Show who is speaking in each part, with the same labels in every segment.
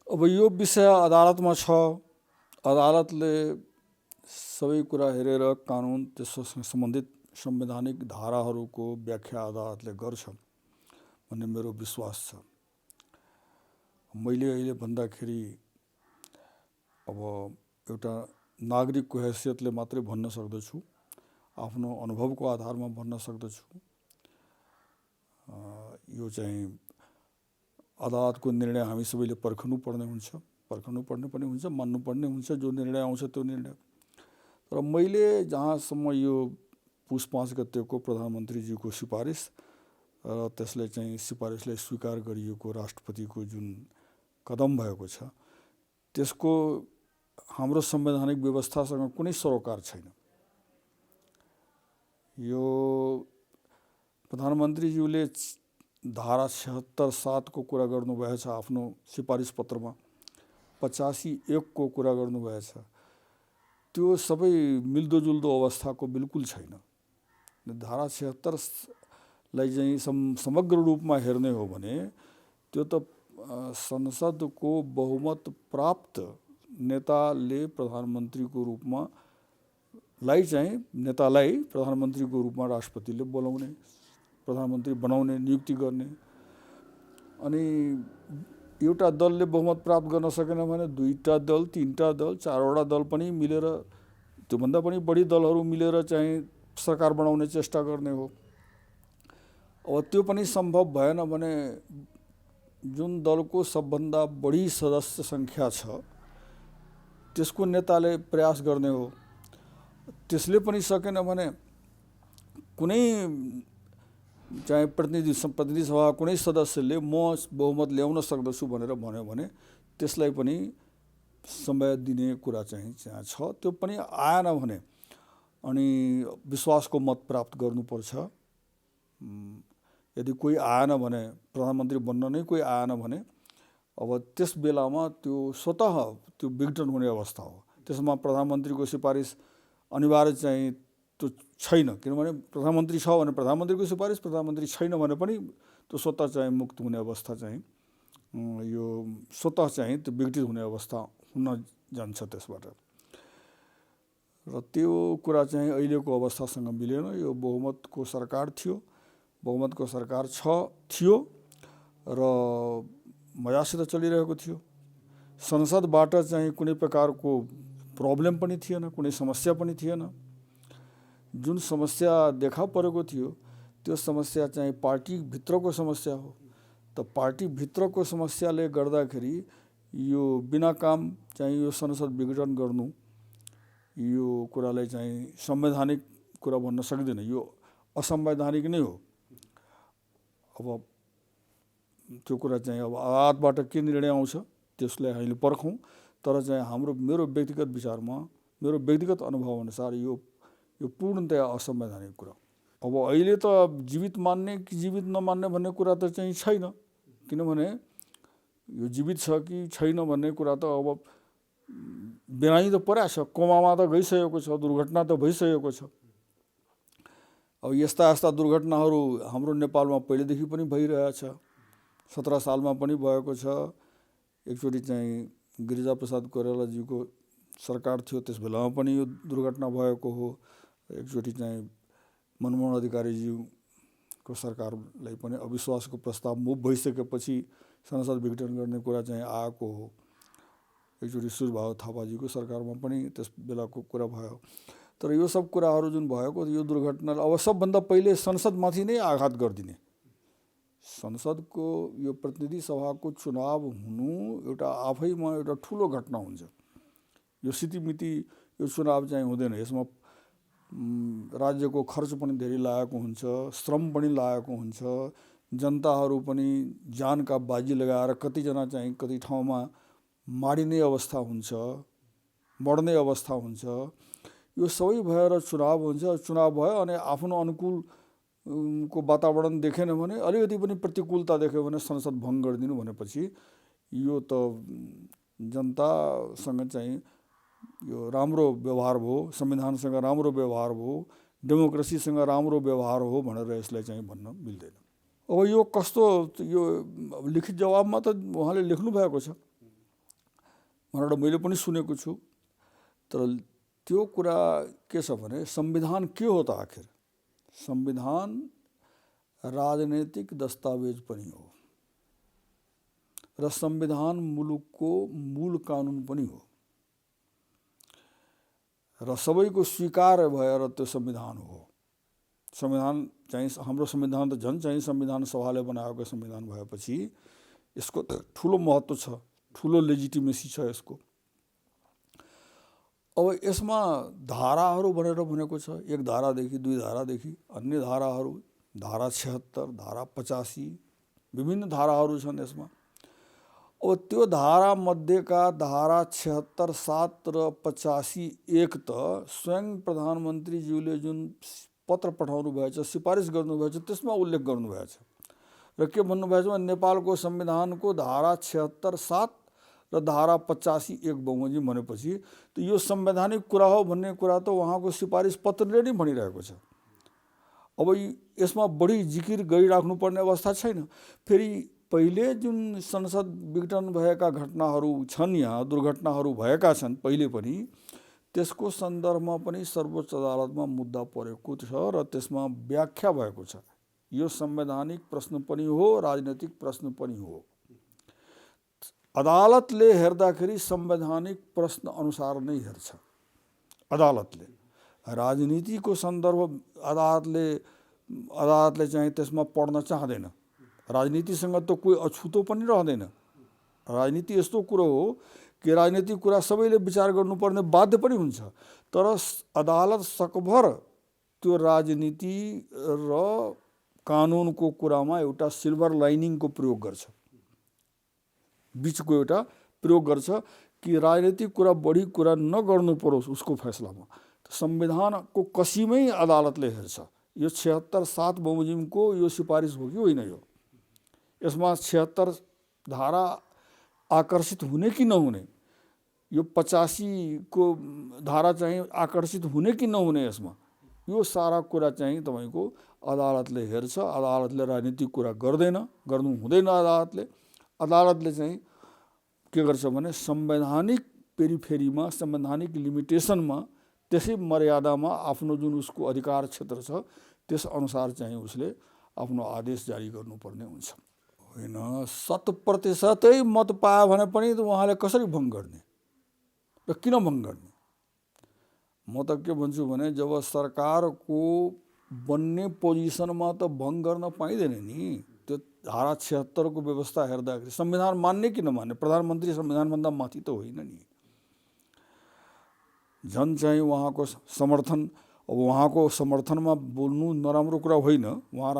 Speaker 1: अब यो विषय अदालतमा छ। अदालतले सबै कुरा हेरेर कानुन त्यससँग सम्बन्धित संवैधानिक धाराहरूको व्याख्या अदालतले गर्छ भन्ने मेरो विश्वास छ। मैले अहिले भन्दाखेरि अब एउटा नागरिकको हैसियतले मात्रै भन्न सक्दछु, आफ्नो अनुभवको आधारमा भन्न सक्दछु। यो चाहिँ अदालतको निर्णय हामी सबैले पर्खनुपर्ने हुन्छ, पर्खनुपर्ने पनि हुन्छ, मान्नुपर्ने हुन्छ। जो निर्णय आउँछ त्यो निर्णय। तर मैले जहाँसम्म यो पुस 5 गतेको प्रधानमन्त्रीज्यूको सिफारिस र त्यसले चाहिँ सिफारिसलाई स्वीकार गरिएको राष्ट्रपतिको जुन कदम भएको छ, त्यसको हाम्रो संवैधानिक व्यवस्थासँग कुनै सरोकार छैन। यो प्रधानमन्त्रीज्यूले धारा 76(7) को कुरा गर्नुभएछ आफ्नो सिफारिस पत्रमा, 85(1) को कुरा गर्नुभएछ। त्यो सबै मिल्दोजुल्दो अवस्थाको बिल्कुल छैन। धारा 76 लाई चाहिँ समग्र रूपमा हेर्ने हो भने त्यो त संसदको बहुमत प्राप्त नेताले प्रधानमन्त्रीको रूपमा नेतालाई प्रधानमन्त्रीको रूपमा राष्ट्रपतिले बोलाउने, प्रधानमन्त्री बनाउने, नियुक्ति गर्ने। अनि एउटा दलले बहुमत प्राप्त गर्न सकेन भने 2टा दल, 3टा दल, 4वटा दल पनि मिलेर, त्योभन्दा पनि बढी दलहरू मिलेर चाहिँ सरकार बनाउने चेष्टा गर्ने हो। अब त्यो पनि सम्भव भएन भने जुन दलको सबभन्दा बढी सदस्य सङ्ख्या छ त्यसको नेताले प्रयास गर्ने हो। त्यसले पनि सकेन भने कुनै चाहिँ प्रतिनिधि सभा कुनै सदस्यले म बहुमत ल्याउन सक्दछु भनेर भन्यो भने त्यसलाई पनि समय दिने कुरा चाहिँ छ। त्यो पनि आएन भने अनि विश्वासको मत प्राप्त गर्नुपर्छ। यदि कोही आएन भने, प्रधानमन्त्री बन्न नै कोही आएन भने अब त्यस बेलामा त्यो स्वतः त्यो विघटन हुने अवस्था हो। त्यसमा प्रधानमन्त्रीको सिफारिस अनिवार्य चाहिँ त्यो छैन। किनभने प्रधानमन्त्री छ भने प्रधानमन्त्रीको सिफारिस, प्रधानमन्त्री छैन भने पनि त्यो स्वतः चाहिँ मुक्त हुने अवस्था चाहिँ यो स्वतः चाहिँ त्यो विघटित हुने अवस्था हुन जान्छ त्यसबाट। र त्यो कुरा चाहिँ अहिलेको अवस्थासँग मिलेन। यो बहुमतको सरकार थियो, बहुमतको सरकार थियो र मजासित चलिरहेको थियो। संसदबाट चाहिँ कुनै प्रकारको प्रब्लम पनि थिएन, कुनै समस्या पनि थिएन। जुन समस्या देखा परेको थियो त्यो समस्या चाहिँ पार्टी भित्रको समस्या हो। त पार्टी भित्रको समस्याले गर्दाखेरि यो बिना काम चाहिँ यो संसद विघटन गर्नु, यो कुरालाई चाहिँ संवैधानिक कुरा भन्न सक्दैन, यो असंवैधानिक नै हो। अब त्यो कुरा चाहिँ अब अदालतबाट के निर्णय आउँछ त्यसलाई हामीले पर्खौँ। तर चाहिँ मेरो व्यक्तिगत विचारमा, मेरो व्यक्तिगत अनुभव अनुसार यो पूर्णतया असंवैधानिक कुरा। अब अहिले त जीवित मान्ने कि जीवित नमान्ने भन्ने कुरा त चाहिँ छैन। किनभने यो जीवित छ कि छैन भन्ने कुरा त अब बिरामी त परेको छ, कोमामा त गइसकेको छ, दुर्घटना त भइसकेको छ। अब यस्ता दुर्घटनाहरू हाम्रो नेपालमा पहिलेदेखि पनि भइरहेछ। 17 सालमा पनि भएको छ। एकचोटि चाहिँ गिरिजाप्रसाद कोइरालाज्यूको सरकार थियो, त्यस बेलामा पनि यो दुर्घटना भएको हो। एकचोटि चाहिँ मनमोहन अधिकारीज्यूको सरकारलाई पनि अविश्वासको प्रस्ताव मुभ भइसकेपछि संसद विघटन गर्ने कुरा चाहिँ आएको हो। एकचोटि सूर्यबहादुर थापाज्यूको सरकारमा पनि त्यस बेलाको कुरा भयो। तर यो सब कुराहरू जुन भएको, यो दुर्घटनाले अब सबभन्दा पहिले संसदमाथि नै आघात गरिदिने, संसदको यो प्रतिनिधि सभाको चुनाव हुनु एउटा आफैमा एउटा ठुलो घटना हुन्छ। यो सितिमिति यो चुनाव चाहिँ हुँदैन। यसमा राज्यको खर्च पनि धेरै लागेको हुन्छ, श्रम पनि लागेको हुन्छ, जनताहरू पनि जानका बाजी लगाएर कतिजना चाहिँ कति ठाउँमा माडिने अवस्था हुन्छ, मर्ने अवस्था हुन्छ। यो सबै भएर चुनाव हुन्छ। चुनाव भयो अनि आफ्नो अनुकूल को वातावरण देखेन भने, अलिकति पनि प्रतिकूलता देख्यो भने संसद भङ्ग गरिदिनु भनेपछि यो त जनतासँग चाहिँ यो राम्रो व्यवहार भयो, संविधानसँग राम्रो व्यवहार भयो, डेमोक्रेसीसँग राम्रो व्यवहार हो भनेर यसलाई चाहिँ भन्न मिल्दैन। अब यो कस्तो, यो लिखित जवाबमा त उहाँले लेख्नु भएको छ। भनेर मैले पनि सुनेको छु। तर त्यो कुरा के छ भने संविधान के हो त आखिर? संविधान राजनैतिक दस्तावेज पनि हो र संविधान मुलुकको मूल कानुन पनि हो र सबैको स्वीकार भएर त्यो संविधान हो। संविधान चाहिँ हाम्रो संविधान त झन् चाहिँ संविधान सभाले बनाएको संविधान भएपछि यसको ठुलो महत्त्व छ, ठुलो लेजिटिमेसी छ यसको। अब यसमा धाराहरू भनेर भनेको छ, एक धारादेखि दुई धारादेखि अन्य धाराहरू, धारा 76, धारा 85, विभिन्न धाराहरू छन् यसमा। अब त्यो धारा मध्येका धारा 76, 7 र 85(1) त स्वयं प्रधानमन्त्रीज्यूले जुन पत्र पठाउनु भएछ, सिफारिस गर्नुभएछ, त्यसमा उल्लेख गर्नुभएछ र के भन्नुभएछ भने नेपालको संविधानको धारा 76, 7 र धारा 85(1) बमोजिम भनेपछि त यो संवैधानिक कुरा हो भन्ने कुरा त उहाँको सिफारिस पत्रले नै भनिरहेको छ। अब यसमा बढी जिकिर गरिराख्नुपर्ने अवस्था छैन। फेरि पहिले जुन संसद विघटन भएका घटनाहरू छन्, यहाँ दुर्घटनाहरू भएका छन् पहिले पनि, त्यसको सन्दर्भमा पनि सर्वोच्च अदालतमा मुद्दा परेको छ र त्यसमा व्याख्या भएको छ। यो संवैधानिक प्रश्न पनि हो, राजनैतिक प्रश्न पनि हो। अदालतले हेर्दाखेरि संवैधानिक प्रश्न अनुसार नै हेर्छ। अदालतले राजनीतिको सन्दर्भ अदालतले चाहिँ त्यसमा पढ्न चाहदैन। राजनीतिसँग त कोही अछुतो पनि रहँदैन। राजनीति यस्तो कुरो हो कि राजनीतिक कुरा सबैले विचार गर्नुपर्ने बाध्य पनि हुन्छ, तर अदालत सकभर त्यो राजनीति र कानुनको कुरामा एउटा सिल्भर लाइनिङको प्रयोग गर्छ, बीचको एउटा प्रयोग गर्छ कि राजनीतिक कुरा बढी कुरा नगर्नु परोस् उसको फैसलामा। संविधानको कसीमै अदालतले हेर्छ यो 76(7) बमोजिमको यो सिफारिस हो कि होइन। यसमा 76 धारा आकर्षित हुने कि नहुने, यो 85 को धारा चाहिँ आकर्षित हुने कि नहुने, यसमा यो सारा कुरा चाहिँ तपाईको अदालतले हेर्छ। अदालतले राजनीतिक कुरा गर्दैन, गर्नु हुँदैन। अदालतले चाहिँ के गर्छ भने संवैधानिक पेरिफेरीमा, संवैधानिक लिमिटेसनमा, त्यसै मर्यादामा आफ्नो जुन उसको अधिकार क्षेत्र छ त्यस अनुसार चाहिँ उसले आफ्नो आदेश जारी गर्नुपर्ने हुन्छ। होइन 100% मत पायो भने पनि उहाँले कसरी भङ्ग गर्ने र किन भङ्ग गर्ने? म त के भन्छु भने जब सरकारको बन्ने पोजिसनमा त भङ्ग गर्न पाइँदैन नि। त्यो धारा 76 को व्यवस्था हेर्दाखेरि संविधान मान्ने कि नमान्ने, प्रधानमन्त्री संविधानभन्दा माथि त होइन नि। झन् चाहिँ उहाँको समर्थन, अब उहाँको समर्थनमा बोल्नु नराम्रो कुरा होइन। उहाँ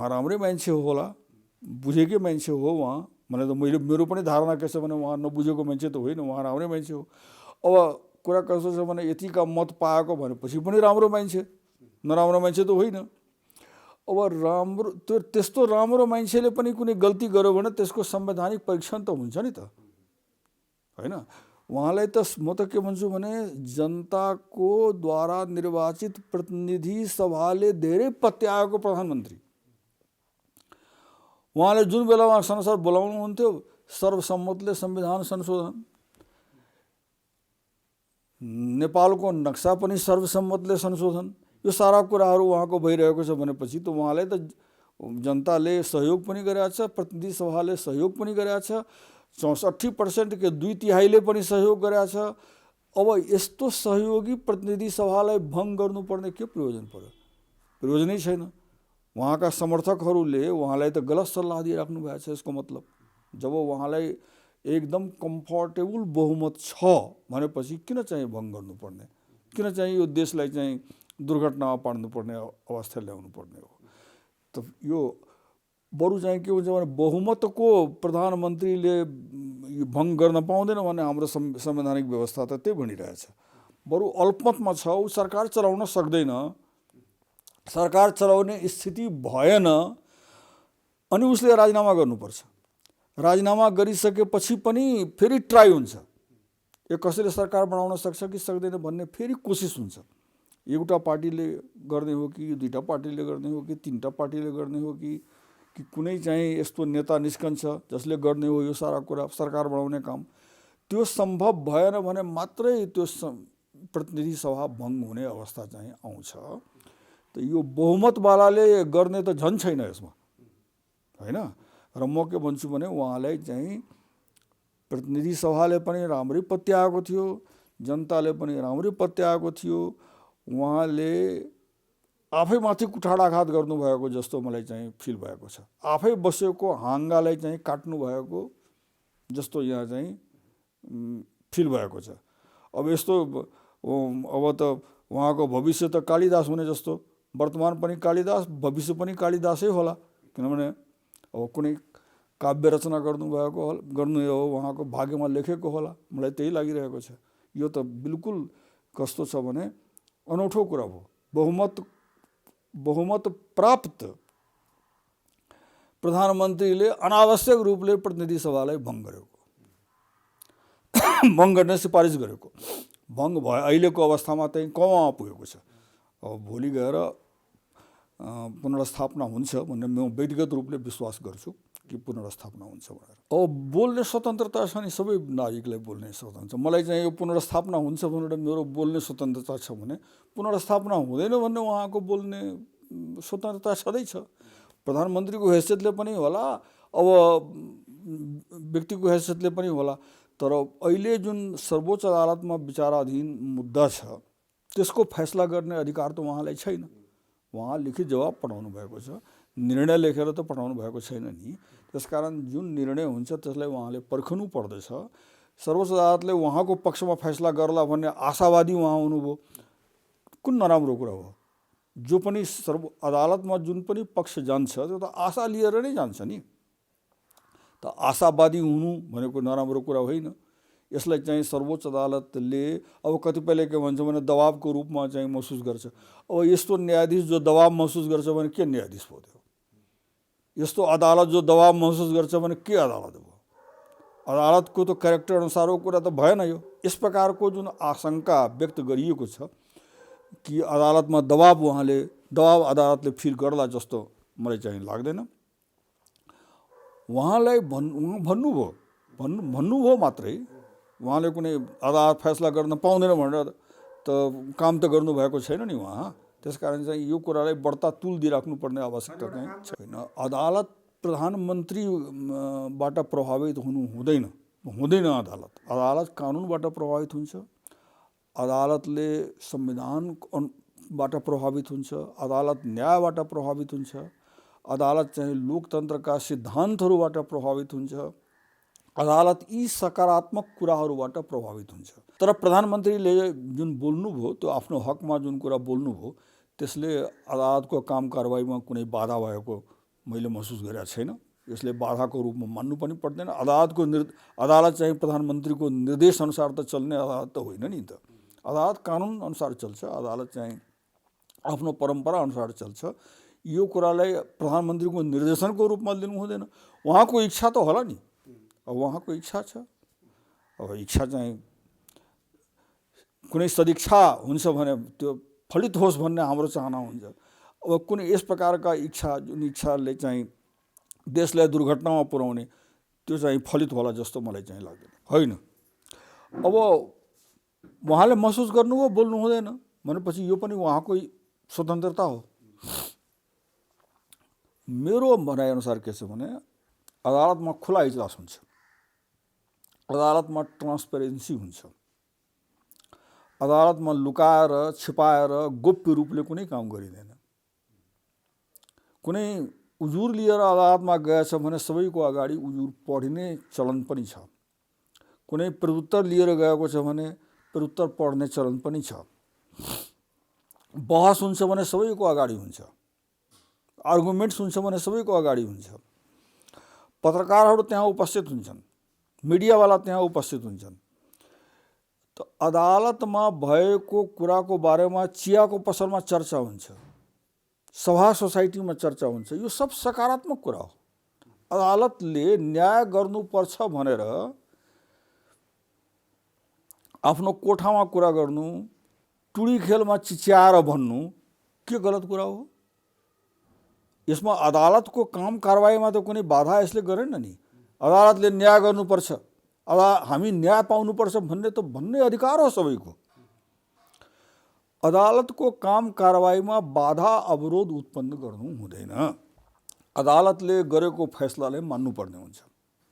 Speaker 1: राम्रै मान्छे होला, बुझेकै मान्छे हो उहाँ। भने त मेरो पनि धारणा के छ भने उहाँ नबुझेको मान्छे त होइन, उहाँ राम्रै मान्छे हो। अब कुरा कस्तो छ भने यतिका मत पाएको भनेपछि पनि राम्रो मान्छे, नराम्रो मान्छे त होइन। अब त्यस्तो राम्रो मान्छेले पनि कुनै गल्ती गर्यो भने त्यसको संवैधानिक परीक्षण त हुन्छ नि त, होइन? उहाँलाई त म त के भन्छु भने जनताको द्वारा निर्वाचित प्रतिनिधि सभाले धेरै पत्याएको प्रधानमन्त्री, उहाँले जुन बेलामा संसद बोलाउनुहुन्थ्यो सर्वसम्मतले संविधान संशोधन, नेपालको नक्सा पनि सर्वसम्मतले संशोधन, यो सारा कुराहरू उहाँको भइरहेको छ भनेपछि त उहाँलाई त जनताले सहयोग पनि गरेको छ, प्रतिनिधि सभाले सहयोग पनि गरेको छ, 64% के 2/3 पनि सहयोग गरेको छ। अब यस्तो सहयोगी प्रतिनिधि सभालाई भङ्ग गर्नुपर्ने के प्रयोजन पर्यो? प्रयोजनै छैन। उहाँका समर्थकहरूले उहाँलाई त गलत सल्लाह दिइराख्नु भएको छ। यसको मतलब जब उहाँलाई एकदम कम्फर्टेबल बहुमत छ भनेपछि किन चाहिँ भङ्ग गर्नुपर्ने, किन चाहिँ यो देशलाई चाहिँ दुर्घटनामा पार्नुपर्ने अवस्था ल्याउनु पर्ने हो? त यो बरु चाहिँ के हुन्छ भने बहुमतको प्रधानमन्त्रीले भङ्ग गर्न पाउँदैन भने हाम्रो संवैधानिक व्यवस्था त त्यही भनिरहेछ। बरु अल्पमतमा छ, ऊ सरकार चलाउन सक्दैन, सरकार चलाउने स्थिति भएन अनि उसले राजीनामा गर्नुपर्छ। राजीनामा गरिसकेपछि पनि फेरि ट्राई हुन्छ, यो कसैले सरकार बनाउन सक्छ कि सक्दैन भन्ने फेरि कोसिस हुन्छ। एउटा पार्टीले गर्ने हो कि दुईटा पार्टीले गर्ने हो कि तीनटा पार्टीले गर्ने हो कि कि कुनै चाहिँ यस्तो नेता निस्कन्छ जसले गर्ने हो यो सारा कुरा सरकार बनाउने काम, त्यो सम्भव भएन भने मात्रै त्यो प्रतिनिधि सभा भङ्ग हुने अवस्था चाहिँ आउँछ। त यो बहुमतवालाले गर्ने त झन् छैन यसमा, होइन। र म के भन्छु भने उहाँलाई चाहिँ प्रतिनिधि सभाले पनि राम्रै पत्याएको थियो, जनताले पनि राम्रै पत्याएको थियो। उहाँले आफैमाथि कुठाराघात गर्नुभएको जस्तो मलाई चाहिँ फिल भएको छ। आफै बसेको हाँगालाई चाहिँ काट्नु भएको जस्तो यहाँ चाहिँ फिल भएको छ। अब यस्तो अब त उहाँको भविष्य त कालिदास हुने जस्तो, वर्तमान पनि कालिदास, भविष्य पनि कालिदासै होला। किनभने अब कुनै काव्य रचना गर्नु हो उहाँको भाग्यमा लेखेको होला, मलाई त्यही लागिरहेको छ। यो त बिल्कुल कस्तो छ भने अनौठो कुरा हो। बहुमत प्राप्त प्रधानमन्त्रीले अनावश्यक रूपले प्रतिनिधि सभालाई भङ्ग गरेको, भङ्ग गर्ने सिफारिस गरेको, भङ्ग भयो। अहिलेको अवस्थामा चाहिँ कहाँ पुगेको छ। अब भोलि गएर पुनर्स्थापना हुन्छ भन्ने म व्यक्तिगत रूपले विश्वास गर्छु कि पुनर्स्थापना हुन्छ भनेर। अब बोल्ने स्वतन्त्रता छ नि, सबै नागरिकलाई बोल्ने स्वतन्त्रता। मलाई चाहिँ यो पुनर्स्थापना हुन्छ भनेर मेरो बोल्ने स्वतन्त्रता छ भने पुनर्स्थापना हुँदैन भन्ने उहाँको बोल्ने स्वतन्त्रता छँदैछ। प्रधानमन्त्रीको हैसियतले पनि होला, अब व्यक्तिको हैसियतले पनि होला। तर अहिले जुन सर्वोच्च अदालतमा विचाराधीन मुद्दा छ त्यसको फैसला गर्ने अधिकार त उहाँलाई छैन। उहाँ लिखित जवाब पठाउनु भएको छ, निर्णय लेखेर त पठाउनु भएको छैन नि। त्यसकारण जुन निर्णय हुन्छ त्यसलाई उहाँले पर्खनु पर्दछ। सर्वोच्च अदालतले उहाँको पक्षमा फैसला गर्ला भन्ने आशावादी उहाँ हुनुभयो, कुन नराम्रो कुरा हो। जो पनि अदालतमा जुन पनि पक्ष जान्छ त्यो त आशा लिएर नै जान्छ नि। त आशावादी हुनु भनेको नराम्रो कुरा होइन। यसलाई चाहिँ सर्वोच्च अदालतले अब कतिपयले के भन्छ भने दबावको रूपमा चाहिँ महसुस गर्छ। अब यस्तो न्यायाधीश जो दबाव महसुस गर्छ भने के न्यायाधीश हो त्यो? यस्तो अदालत जो दबाव महसुस गर्छ भने के अदालत हो? अदालतको त क्यारेक्टर अनुसारको कुरा त भएन यो। यस प्रकारको जुन आशंका व्यक्त गरिएको छ कि अदालतमा दबाव अदालतले फिल गर्ला जस्तो मलाई चाहिँ लाग्दैन। उहाँलाई भन्नुभयो मात्रै, उहाँले कुनै अदालत फैसला गर्न पाउँदैन भनेर त काम त गर्नुभएको छैन नि उहाँ। त्यसकारण चाहिँ यो कुरालाई बढ्ता तुल दिइराख्नु पर्ने आवश्यकता चाहिँ छैन। अदालत प्रधानमन्त्रीबाट प्रभावित हुँदैन। अदालत कानुनबाट प्रभावित हुन्छ, अदालतले संविधानबाट प्रभावित हुन्छ, अदालत न्यायबाट प्रभावित हुन्छ, अदालत चाहिँ लोकतन्त्रका सिद्धान्तहरूबाट प्रभावित हुन्छ, अदालत यी सकारात्मक कुराहरूबाट प्रभावित हुन्छ। तर प्रधानमन्त्रीले जुन बोल्नुभयो त्यो आफ्नो हकमा जुन कुरा बोल्नुभयो त्यसले अदालतको काम कारबाहीमा कुनै बाधा भएको मैले महसुस गरेको छैन। यसले बाधाको रूपमा मान्नु पनि पर्दैन। अदालत चाहिँ प्रधानमन्त्रीको निर्देश अनुसार त चल्ने अदालत त होइन नि त। अदालत कानुन अनुसार चल्छ, अदालत चाहिँ आफ्नो परम्परा अनुसार चल्छ। यो कुरालाई प्रधानमन्त्रीको निर्देशनको रूपमा लिनु हुँदैन। उहाँको इच्छा त होला नि। अब उहाँको इच्छा छ, अब इच्छा चाहिँ कुनै सदिच्छा हुन्छ भने त्यो फलित होस् भन्ने हाम्रो चाहना हुन्छ। अब कुनै यस प्रकारका इच्छा, जुन इच्छाले चाहिँ देशलाई दुर्घटनामा पुर्याउने, त्यो चाहिँ फलित होला जस्तो मलाई चाहिँ लाग्दैन, होइन। अब उहाँले महसुस गर्नुभयो बोल्नु हुँदैन भनेपछि यो पनि उहाँको स्वतन्त्रता हो। मेरो भनाइअनुसार के छ भने अदालतमा खुला इजलास हुन्छ, अदालतमा ट्रान्सपेरेन्सी हुन्छ, अदालतमा लुकाएर छिपाएर गोप्य रूपले कुनै काम गरिँदैन। कुनै उजुर लिएर अदालतमा गएछ भने सबैको अगाडि उजुर पढ्ने चलन पनि छ। कुनै प्रत्युत्तर लिएर गएको छ भने प्रत्युत्तर पढ्ने चलन पनि छ। बहस हुन्छ भने सबैको अगाडि हुन्छ, आर्गुमेन्ट्स हुन्छ भने सबैको अगाडि हुन्छ। पत्रकारहरू त्यहाँ उपस्थित हुन्छन्, मिडियावाला त्यहाँ उपस्थित हुन्छन्। त अदालतमा भएको कुराको बारेमा चियाको पसलमा चर्चा हुन्छ, सभा सोसाइटीमा चर्चा हुन्छ। यो सब सकारात्मक कुरा हो। अदालतले न्याय गर्नुपर्छ भनेर आफ्नो कोठामा कुरा गर्नु, टुडी खेलमा चिच्याएर भन्नु के गलत कुरा हो? यसमा अदालतको काम कारबाहीमा त कुनै बाधा यसले गरेन नि। अदालतले न्याय गर्नुपर्छ, हामी न्याय पाउनुपर्छ भन्ने त भन्ने अधिकार हो सबैको। अदालतको काम कारबाहीमा बाधा अवरोध उत्पन्न गर्नु हुँदैन। अदालतले गरेको फैसलालाई मान्नुपर्ने हुन्छ।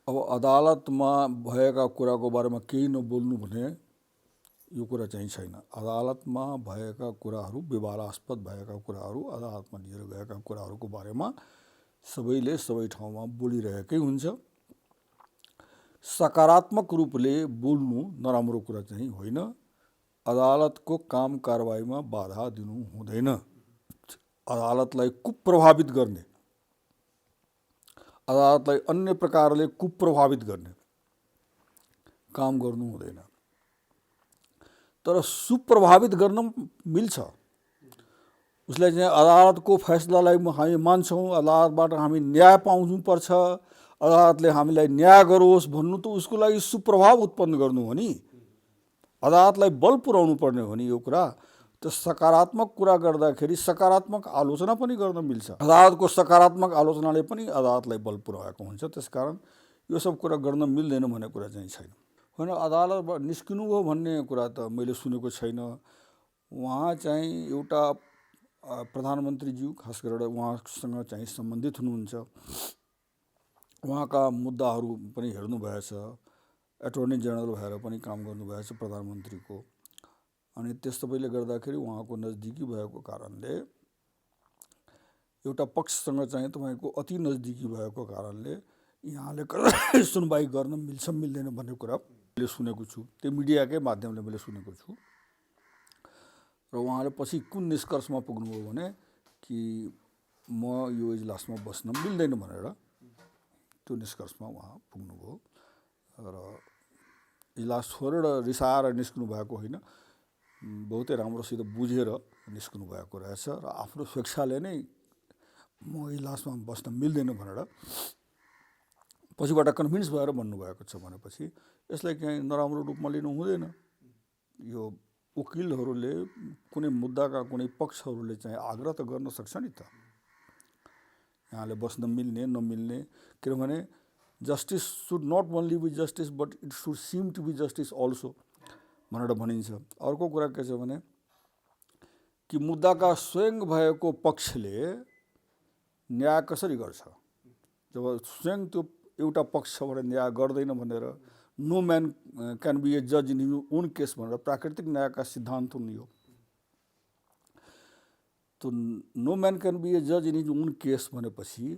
Speaker 1: अब अदालतमा भएका कुराको बारेमा केही नबोल्नु भने यो कुरा चाहिँ छैन। अदालतमा भएका कुराहरू, विवादास्पद भएका कुराहरू, अदालतमा लिएर गएका कुराहरूको बारेमा सबैले सबै ठाउँमा बोलिरहेकै हुन्छ। सकारात्मक रूपले बोल्नु नराम्रो कुरा चाहिँ होइन। अदालतको काम कारबाहीमा बाधा दिनु हुँदैन। अदालतलाई कुप्रभावित गर्ने, अदालतलाई अन्य प्रकारले कुप्रभावित गर्ने काम गर्नु हुँदैन। तर सुप्रभावित गर्न मिल्छ। उसलाई चाहिँ अदालतको फैसलालाई हामी मान्छौँ, अदालतबाट हामी न्याय पाउनुपर्छ, अदालतले हामीलाई न्याय गरोस् भन्नु त उसको लागि सुप्रभाव उत्पन्न गर्नु हो नि। अदालतलाई बल पुर्याउनु पर्ने हो नि यो कुरा। त सकारात्मक कुरा गर्दाखेरि सकारात्मक आलोचना पनि गर्न मिल्छ। अदालतको सकारात्मक आलोचनाले पनि अदालतलाई बल पुर्याएको हुन्छ। त्यसकारण यो सब कुरा गर्न मिल्दैन भन्ने कुरा चाहिँ छैन। होइन, अदालतबाट निस्किनु हो भन्ने कुरा त मैले सुनेको छैन। उहाँ चाहिँ एउटा प्रधानमन्त्रीज्यू, खास गरेर उहाँसँग चाहिँ सम्बन्धित हुनुहुन्छ। उहाँका मुद्दाहरू पनि हेर्नुभएछ, एटर्नी जेनरल भएर पनि काम गर्नुभएछ प्रधानमन्त्रीको। अनि त्यस सबैले गर्दाखेरि उहाँको नजदिकी भएको कारणले, एउटा पक्षसँग चाहिँ तपाईँको अति नजदिकी भएको कारणले यहाँले सुनवाई गर्न मिल्छ मिल्दैन भन्ने कुरा मैले सुनेको छु। त्यो मिडियाकै माध्यमले मैले सुनेको छु। र उहाँले पछि कुन निष्कर्षमा पुग्नुभयो भने कि म यो इजलासमा बस्न मिल्दैन भनेर त्यो निष्कर्षमा उहाँ पुग्नुभयो। र इजलास छोडेर रिसाएर निस्कनु भएको होइन, बहुतै राम्रोसित बुझेर निस्कनु भएको रहेछ। र आफ्नो स्वेच्छाले नै म इजलासमा बस्न मिल्दैन भनेर पछिबाट कन्भिन्स भएर भन्नुभएको छ भनेपछि यसलाई कहीँ नराम्रो रूपमा लिनु हुँदैन। यो वकिलहरूले कुनै मुद्दाका कुनै पक्षहरूले चाहिँ आग्रह त गर्न सक्छ नि त, यहाँले बस्न मिल्ने नमिल्ने। किनभने justice should not only be justice but it should seem to be justice also भनेर भनिन्छ। अर्को कुरा के छ भने कि मुद्दाका स्वयं भएको पक्षले न्याय कसरी गर्छ। जब स्वयं त्यो एउटा पक्ष भनेर न्याय गर्दैन भनेर नो म्यान क्यान बी ए जज इन हिज ओन केस भनेर प्राकृतिक न्यायका सिद्धान्त हुने हो। तो नो म्यान क्यान बी ए जज इन हिज ओन केस भनेपछि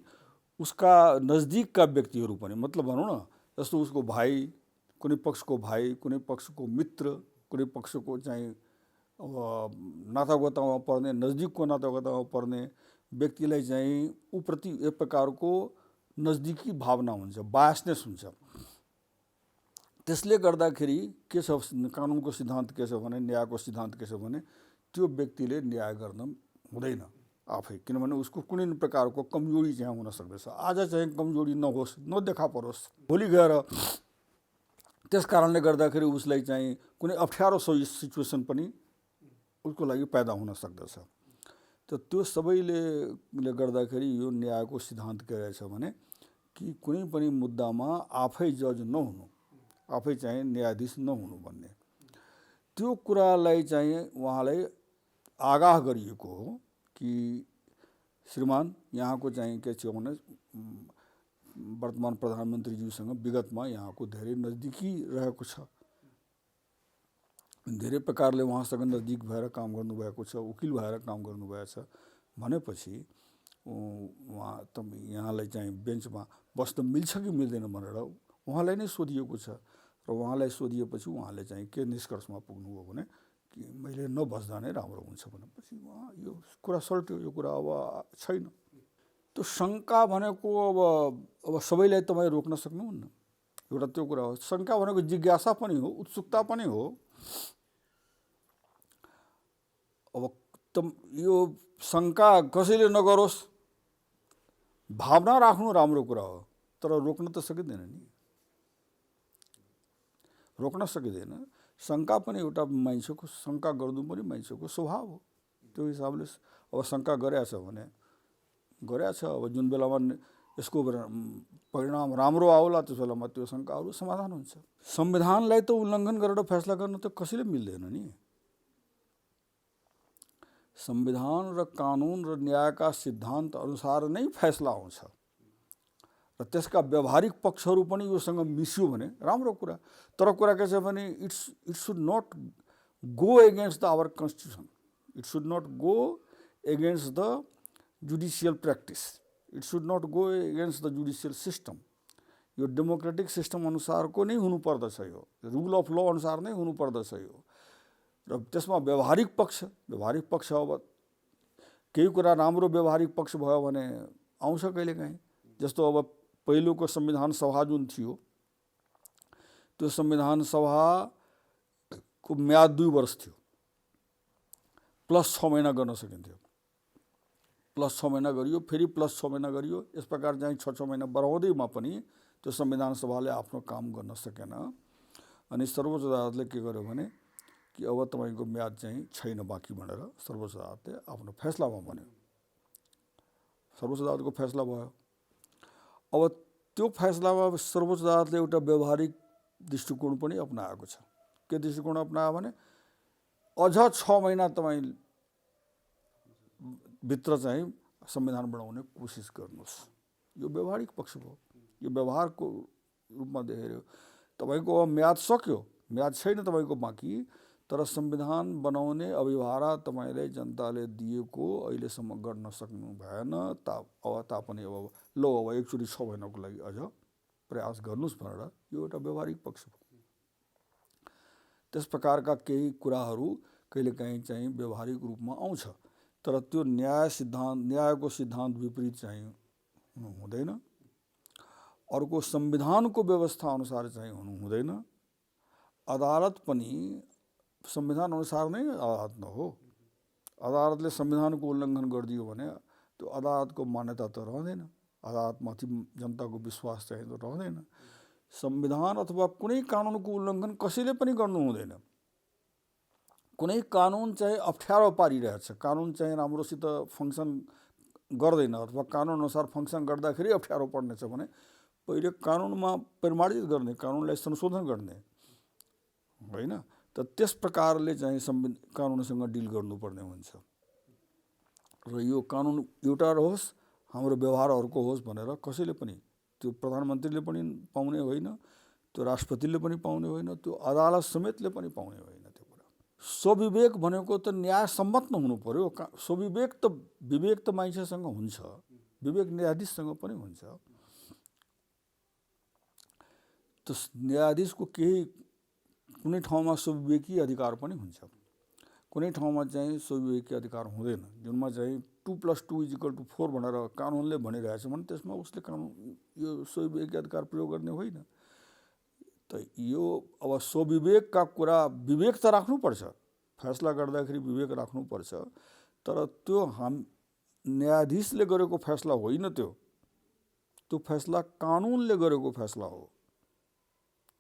Speaker 1: उसका नजदिकका व्यक्तिहरू पनि, मतलब भनौँ न जस्तो उसको भाइ, कुनै पक्षको भाइ, कुनै पक्षको मित्र, कुनै पक्षको चाहिँ अब नातागोतामा पर्ने, नजदिकको नातागोतामा पर्ने व्यक्तिलाई चाहिँ उप्रति एक प्रकारको नजदिकी भावना हुन्छ, बायसनेस हुन्छ। त्यसले गर्दाखेरि के छ, कानुनको सिद्धान्त के छ भने, न्यायको सिद्धान्त के छ भने त्यो व्यक्तिले न्याय गर्न हुँदैन आफै। किनभने उसको कुनै प्रकारको कमजोरी चाहिँ हुन सक्दछ। आज चाहिँ कमजोरी नहोस्, नदेखा परोस्, भोलि गएर त्यस कारणले गर्दाखेरि उसलाई चाहिँ कुनै अप्ठ्यारो सिचुएसन पनि उसको लागि पैदा हुन सक्दछ। त त्यो सबैले गर्दाखेरि यो न्यायको सिद्धान्त के रहेछ भने कि कुनै पनि मुद्दामा आफै जज नहुनु, आफै चाहिँ न्यायाधीश नहुनु भन्ने, त्यो कुरालाई चाहिँ उहाँलाई आगाह गरिएको हो कि श्रीमान यहाँको चाहिँ के छ भने वर्तमान प्रधानमन्त्रीज्यूसँग विगतमा यहाँको धेरै नजदिकी रहेको छ, धेरै प्रकारले उहाँसँग नजदिक भएर काम गर्नुभएको छ, वकिल भएर काम गर्नुभएछ भनेपछि उहाँ यहाँलाई चाहिँ बेन्चमा बस्न मिल्छ कि मिल्दैन भनेर उहाँलाई नै सोधिएको छ। र उहाँलाई सोधिएपछि उहाँले चाहिँ के निष्कर्षमा पुग्नुभयो भने कि मैले नबस्दा नै राम्रो हुन्छ भनेपछि उहाँ यो कुरा सल्ट्यो, यो कुरा अब छैन। त्यो शङ्का भनेको अब सबैलाई तपाईँ रोक्न सक्नुहुन्न, एउटा त्यो कुरा हो। शङ्का भनेको जिज्ञासा पनि हो, उत्सुकता पनि हो। अब यो शङ्का कसैले नगरोस्, भावना राख्नु राम्रो कुरा हो, तर रोक्न त सकिँदैन नि, रोक्न सकिँदैन। शङ्का पनि एउटा मान्छेको, शङ्का गर्नु पनि मान्छेको स्वभाव हो। त्यो हिसाबले अब शङ्का गरेछ भने गरेको छ। अब जुन बेलामा यसको परिणाम राम्रो आउला त्यस बेलामा त्यो शङ्काहरू समाधान हुन्छ। संविधानलाई त उल्लङ्घन गरेर फैसला गर्न त कसैले मिल्दैन नि। संविधान र कानुन र न्यायका सिद्धान्त अनुसार नै फैसला आउँछ र त्यसका व्यवहारिक पक्षहरू पनि योसँग मिसियो भने राम्रो कुरा। तर कुरा के छ भने it should not go against the our constitution, it should not go against the judicial practice, it should not go against the judicial system. यो डेमोक्रेटिक सिस्टम अनुसारको नै हुनुपर्दछ, यो रुल अफ ल अनुसार नै हुनुपर्दछ यो। र त्यसमा व्यवहारिक पक्ष अब केही कुरा राम्रो व्यवहारिक पक्ष भयो भने आउँछ कहिलेकाहीँ। जस्तो अब पहिलोको संविधान सभा जुन थियो त्यो संविधान सभाको म्याद 2 वर्ष थियो, प्लस 6 महिना गर्न सकिन्थ्यो। प्लस 6 महिना गरियो, फेरि प्लस 6 महिना गरियो। यस प्रकार चाहिँ 6-6 महिना बढाउँदैमा पनि त्यो संविधान सभाले आफ्नो काम गर्न सकेन। अनि सर्वोच्च अदालतले के गर्यो भने कि अब तपाईको म्याद चाहिँ छैन बाँकी भनेर सर्वोच्च अदालतले आफ्नो फैसलामा भन्यो। सर्वोच्च अदालतको फैसला भयो। अब त्यो फैसलामा सर्वोच्च अदालतले एउटा व्यवहारिक दृष्टिकोण पनि अपनाएको छ। के दृष्टिकोण अपनायो भने अझ 6 महिना तपाईँ भित्र चाहिँ संविधान बनाउने कोसिस गर्नुहोस्। यो व्यवहारिक पक्ष भयो, यो व्यवहारको रूपमा देखेर तपाईको अब म्याद सक्यो, म्याद छैन तपाईको बाँकी, तर संविधान बनाउने अभिभारा तपाईले जनताले दिएको अहिलेसम्म गर्न सक्नु भएन। अब तापनि अब लो अब एकचोटि 6 महिनाको लागि अझ प्रयास गर्नुस् भनेर यो एउटा व्यवहारिक पक्ष हो। त्यस प्रकारका केही कुराहरू कहिलेकाहीँ चाहिँ व्यवहारिक रूपमा आउँछ, तर त्यो न्यायको सिद्धान्त विपरीत चाहिँ हुनु हुँदैन। अर्को संविधानको व्यवस्था अनुसार चाहिँ हुनु हुँदैन। अदालत पनि संविधान अनुसार नै अदालत न हो। अदालतले संविधानको उल्लङ्घन गरिदियो भने त्यो अदालतको मान्यता त रहँदैन, अदालतमाथि जनताको विश्वास चाहिँ त रहँदैन। संविधान अथवा कुनै कानुनको उल्लङ्घन कसैले पनि गर्नु हुँदैन। कुनै कानुन चाहिँ अप्ठ्यारो पारिरहेछ, कानुन चाहिँ राम्रोसित फङ्सन गर्दैन अथवा कानुन अनुसार फङ्सन गर्दाखेरि अप्ठ्यारो पर्नेछ भने पहिले कानुनमा परिमार्जित गर्ने, कानुनलाई संशोधन गर्ने होइन। त त्यस प्रकारले चाहिँ कानुनसँग डिल गर्नुपर्ने हुन्छ। र यो कानुन एउटा रहोस्, हाम्रो व्यवहार अर्को होस् भनेर कसैले पनि, त्यो प्रधानमन्त्रीले पनि पाउने होइन, त्यो राष्ट्रपतिले पनि पाउने होइन, त्यो अदालत समेतले पनि पाउने होइन। त्यो कुरा स्वविवेक भनेको त न्याय सम्मत न हुनु पर्यो। स्वविवेक त विवेक त मान्छेसँग हुन्छ, विवेक न्यायाधीशसँग पनि हुन्छ। त न्यायाधीशको केही कुनै ठाउँमा स्वविवेकी अधिकार पनि हुन्छ, कुनै ठाउँमा चाहिँ स्वविवेकी अधिकार हुँदैन। जुनमा चाहिँ 2+2=4 भनेर कानुनले भनिरहेछ भने त्यसमा उसले यो स्वविवेकी अधिकार प्रयोग गर्ने होइन। त यो अब स्वविवेकका कुरा, विवेक त राख्नुपर्छ, फैसला गर्दाखेरि विवेक राख्नुपर्छ, तर त्यो न्यायाधीशले गरेको फैसला होइन। त्यो फैसला कानुनले गरेको फैसला हो,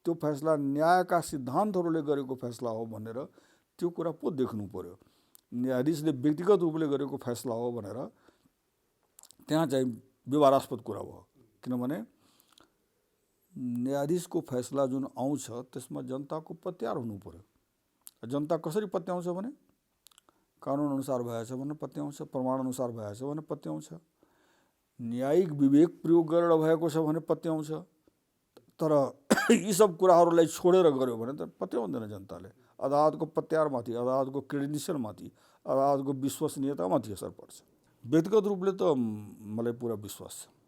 Speaker 1: त्यो फैसला न्यायका सिद्धान्तहरूले गरेको फैसला हो भनेर त्यो कुरा पो देख्नु पर्यो। न्यायाधीशले व्यक्तिगत रूपले गरेको फैसला हो भनेर त्यहाँ चाहिँ विवादास्पद कुरा भयो। किनभने न्यायाधीशको फैसला जुन आउँछ त्यसमा जनताको पत्यार हुनु पर्यो। जनता कसरी पत्याउँछ भने कानुन अनुसार भएछ भने पत्याउँछ, प्रमाण अनुसार भएछ भने पत्याउँछ, न्यायिक विवेक प्रयोग गरेर भएको छ भने पत्याउँछ। तर यी सब कुराहरूलाई छोडेर गर्यो भने त पत्याउँदैन जनताले। अदालतको पत्यारमाथि, अदालतको क्रेडेन्सियलमाथि, अदालतको विश्वसनीयतामाथि असर पर्छ। व्यक्तिगत रूपले त मलाई पुरा विश्वास छ।